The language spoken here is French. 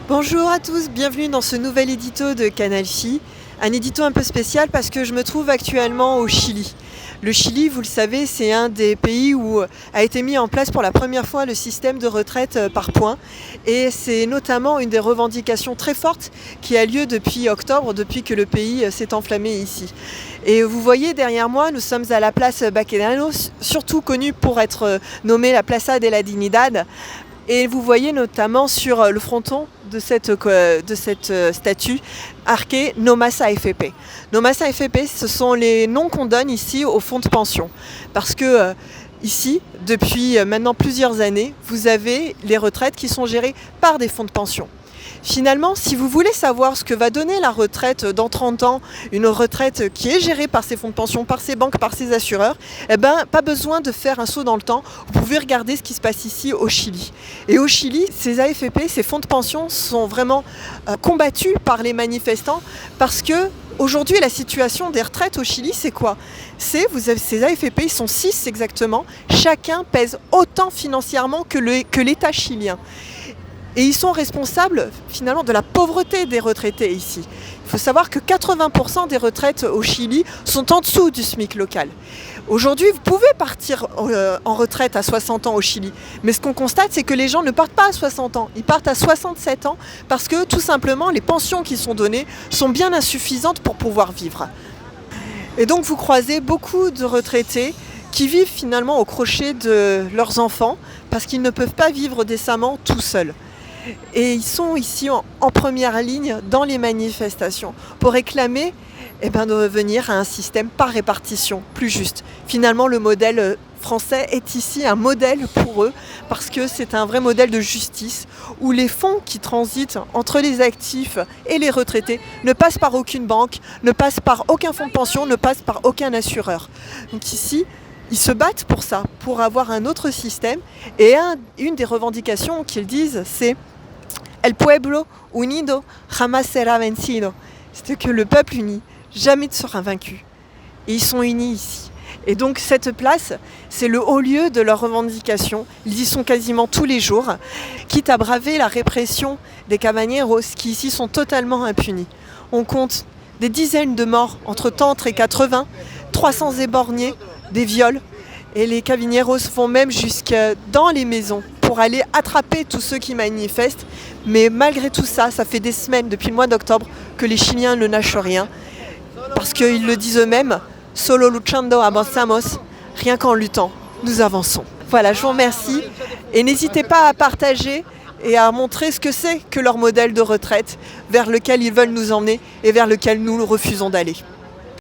Bonjour à tous, bienvenue dans ce nouvel édito de Canal Phi. Un édito un peu spécial parce que je me trouve actuellement au Chili. Le Chili, vous le savez, c'est un des pays où a été mis en place pour la première fois le système de retraite par points. Et c'est notamment une des revendications très fortes qui a lieu depuis octobre, depuis que le pays s'est enflammé ici. Et vous voyez derrière moi, nous sommes à la place Baquedano, surtout connue pour être nommée la Plaza de la Dignidad. Et vous voyez notamment sur le fronton de cette statue marqué No Más AFP. No Más AFP, ce sont les noms qu'on donne ici au fonds de pension. Parce que ici, depuis maintenant plusieurs années, vous avez les retraites qui sont gérées par des fonds de pension. Finalement, si vous voulez savoir ce que va donner la retraite dans 30 ans, une retraite qui est gérée par ces fonds de pension, par ces banques, par ces assureurs, pas besoin de faire un saut dans le temps. Vous pouvez regarder ce qui se passe ici au Chili. Et au Chili, ces AFP, ces fonds de pension sont vraiment combattus par les manifestants parce que aujourd'hui, la situation des retraites au Chili, c'est quoi ? Vous avez ces AFP, ils sont 6 exactement. Chacun pèse autant financièrement que l'État chilien. Et ils sont responsables finalement de la pauvreté des retraités ici. Il faut savoir que 80% des retraites au Chili sont en dessous du SMIC local. Aujourd'hui, vous pouvez partir en retraite à 60 ans au Chili. Mais ce qu'on constate, c'est que les gens ne partent pas à 60 ans. Ils partent à 67 ans parce que tout simplement, les pensions qui sont données sont bien insuffisantes pour pouvoir vivre. Et donc, vous croisez beaucoup de retraités qui vivent finalement au crochet de leurs enfants parce qu'ils ne peuvent pas vivre décemment tout seuls. Et ils sont ici en première ligne dans les manifestations pour réclamer de revenir à un système par répartition plus juste. Finalement, le modèle français est ici un modèle pour eux parce que c'est un vrai modèle de justice où les fonds qui transitent entre les actifs et les retraités ne passent par aucune banque, ne passent par aucun fonds de pension, ne passent par aucun assureur. Donc ici, ils se battent pour ça, pour avoir un autre système. Et une des revendications qu'ils disent, c'est El pueblo unido jamás será vencido. C'est que le peuple uni jamais ne sera vaincu. Et ils sont unis ici. Et donc cette place, c'est le haut lieu de leurs revendications. Ils y sont quasiment tous les jours, quitte à braver la répression des caballeros qui ici sont totalement impunis. On compte des dizaines de morts entre 30 et 80, 300 éborgnés, des viols. Et les caballeros vont même jusque dans les maisons pour aller attraper tous ceux qui manifestent. Mais malgré tout ça, ça fait des semaines, depuis le mois d'octobre, que les Chiliens ne lâchent rien. Parce qu'ils le disent eux-mêmes, « Solo luchando avanzamos », rien qu'en luttant, nous avançons. Voilà, je vous remercie. Et n'hésitez pas à partager et à montrer ce que c'est que leur modèle de retraite, vers lequel ils veulent nous emmener et vers lequel nous refusons d'aller.